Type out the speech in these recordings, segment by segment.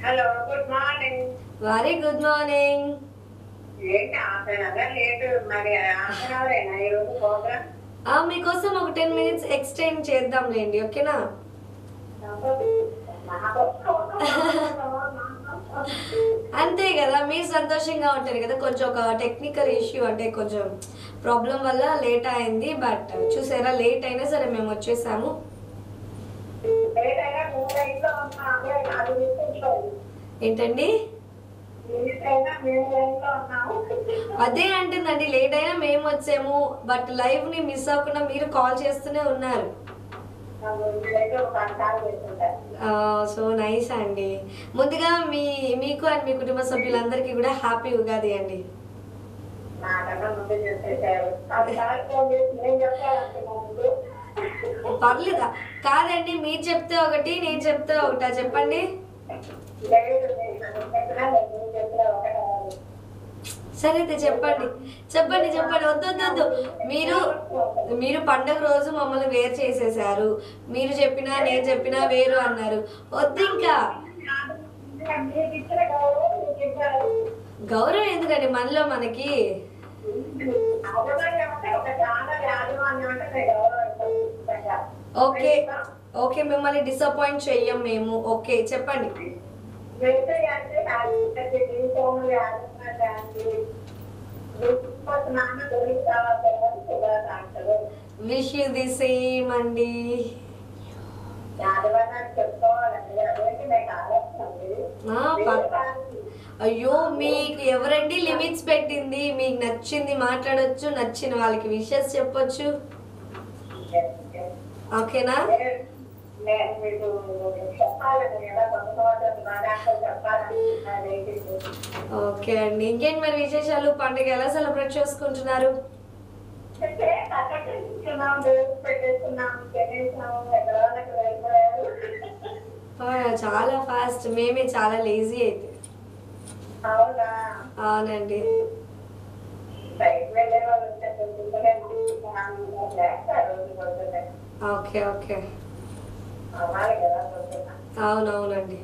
Hello, good morning. Very good morning. ఏంటి half an hour late? మరి half an hour అయినా ఈరోజు programme? మీకోసం ఒక 10 minutes ఎక్స్టెండ్ చేద్దాంలేండి, ఓకేనా? అంతే కదా, మీరు సంతోషంగా ఉంటారు కదా. కొంచెం ఒక టెక్నికల్ ఇష్యూ, అంటే కొంచెం ప్రాబ్లం వల్ల లేట్ అయింది. బట్ చూసారా, లేట్ అయినా సరే మేము వచ్చేసాము. ఏంటండి? అదే అంటుందండి, లేట్ అయినా మేము వచ్చాము, బట్ లైవ్ ని మిస్ అవ్వకుండా మీరు కాల్ చేస్తూనే ఉన్నారు. సో నైస్ అండి. ముందుగా మీకు అండ్ మీ కుటుంబ సభ్యులందరికీ కూడా హ్యాపీ ఉగాది అండి. పర్లేదా? కాదండి, మీరు చెప్తే ఒకటి, నేను చెప్తే ఒకటా? చెప్పండి. సరే అయితే చెప్పండి చెప్పండి చెప్పండి. వద్దు, మీరు పండగ రోజు మమ్మల్ని వేరు చేసేసారు. మీరు చెప్పినా నేను చెప్పినా వేరు అన్నారు. వద్దు ఇంకా. గౌరవం ఎందుకండి మనలో మనకి? ఓకే ఓకే, మిమ్మల్ని డిసప్పాయింట్ చెయ్యం మేము. ఓకే చెప్పండి. విష్ యూ ది సేమ్ అండి. అయ్యో, మీకు ఎవరండి లిమిట్స్ పెట్టింది? మీకు నచ్చింది మాట్లాడొచ్చు, నచ్చిన వాళ్ళకి విషెస్ చెప్పొచ్చు, ఓకేనా? ఓకే అండి. ఇంకేంటి మరి విశేషాలు? పండుగ ఎలా సెలబ్రేట్ చేసుకుంటున్నారు? చాలా ఫాస్ట్. మేమే చాలా లేజీ అయితే. అవునండి. ఓకే ఓకే, అవునవునండి.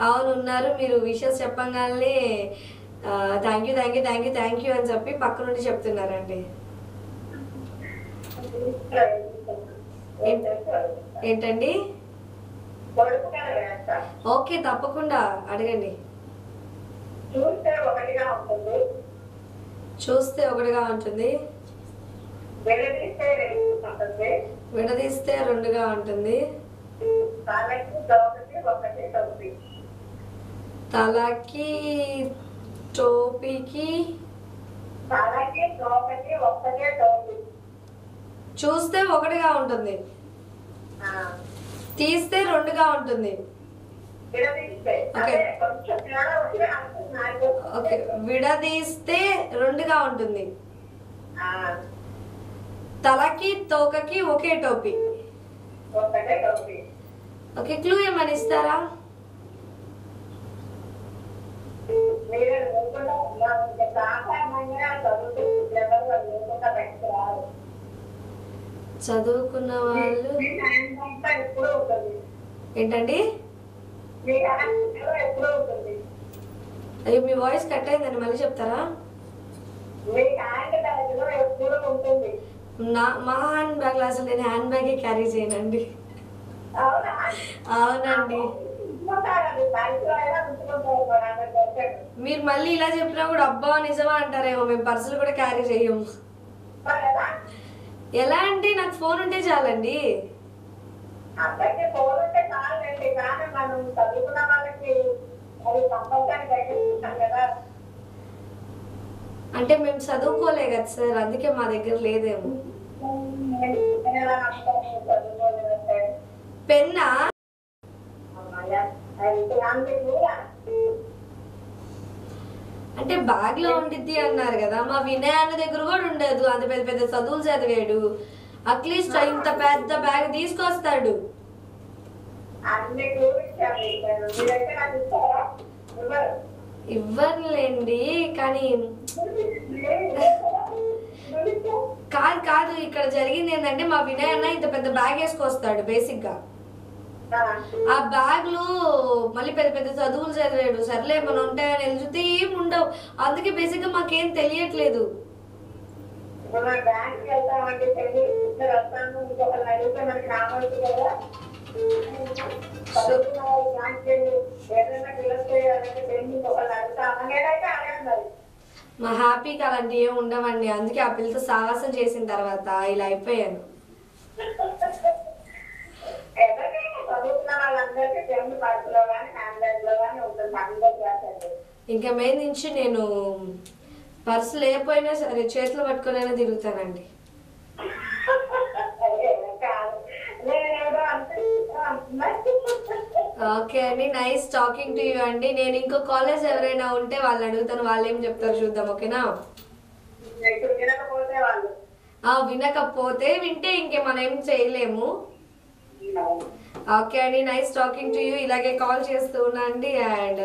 అవును ఉన్నారు. మీరు విషెస్ చెప్పగానే thank you thank you thank you thank you అని చెప్పి పక్క నుండి చెప్తున్నారండి. ఏంటండి? ఓకే, తప్పకుండా అడగండి. చూస్తే ఒకటిగా ఉంటుంది, విడదీస్తే రెండుగా ఉంటుంది, తలకి టోపీకి చూస్తే ఒకటిగా ఉంటుంది, తీస్తే రెండుగా ఉంటుంది. ఓకే, విడదీస్తే రెండుగా ఉంటుంది, తలకి తోకకి ఒకే టోపీ. ఓకే, క్లూ ఏమని ఇస్తారా? చదువుకున్న వాళ్ళు ఏంటండి? అయ్యో, మీ వాయిస్ కట్ అయిందండి, మళ్ళీ చెప్తారా? మా హ్యాండ్ బ్యాగ్ లో అసలు నేను హ్యాండ్ బ్యాగే క్యారీ చేయనండి. అవునండి. మీరు మళ్ళీ ఇలా చెప్పినా కూడా అబ్బా నిజమా అంటారేమో. మేము పర్సులు కూడా క్యారీ చేయము. ఎలా అంటే నాకు ఫోన్ ఉంటే చాలండి. అంటే మేము చదువుకోలే కదా సార్, అందుకే మా దగ్గర లేదేమో. పెన్నా? అంటే బ్యాగ్ లో ఉండిద్ది అన్నారు కదా. మా వినయ్ అన్న దగ్గర కూడా ఉండదు, అంత పెద్ద పెద్ద చదువులు చదివాడు. అట్లీస్ట్ ఇంత పెద్ద బ్యాగ్ తీసుకొస్తాడు. ఇవ్వనులేండి, కానీ కాదు కాదు, ఇక్కడ జరిగింది ఏంటంటే మా వినయ్ అన్న ఇంత పెద్ద బ్యాగ్ వేసుకొస్తాడు బేసిక్ గా. ఆ బ్యాగ్ లో మళ్ళీ పెద్ద పెద్ద చదువులు చదివాడు. సర్లే మనం ఉంటాయని వెళ్తే ఏం ఉండవు. అందుకే బేసిక్ గా మాకేం తెలియట్లేదు. బ్యాంక్కి వెళ్తామంటే వస్తాను ఇంకొకరిని అడిగితే మనకి రావచ్చు కదా. మా హ్యాపీకి అలాంటి ఏం ఉండవండి. అందుకే ఆ పిల్లతో సాహసం చేసిన తర్వాత ఇలా అయిపోయాను. ఇంకా మీద నుంచి నేను పర్సు లేకపోయినా సరే చేతిలో పట్టుకునైనా తిరుగుతానండి. ఓకే అండి, నైస్ టాకింగ్ టు యూ అండి. నేను ఇంకో కాలేజ్ ఎవరైనా ఉంటే వాళ్ళని అడుగుతాను, వాళ్ళు ఏం చెప్తారు చూద్దాం. ఓకేనా? వినకపోతే వింటే ఇంకే మనం ఏం చేయలేము. ఓకే అండి, నైస్ టాకింగ్ టు యూ. ఇలాగే కాల్ చేస్తూ ఉండండి. అండ్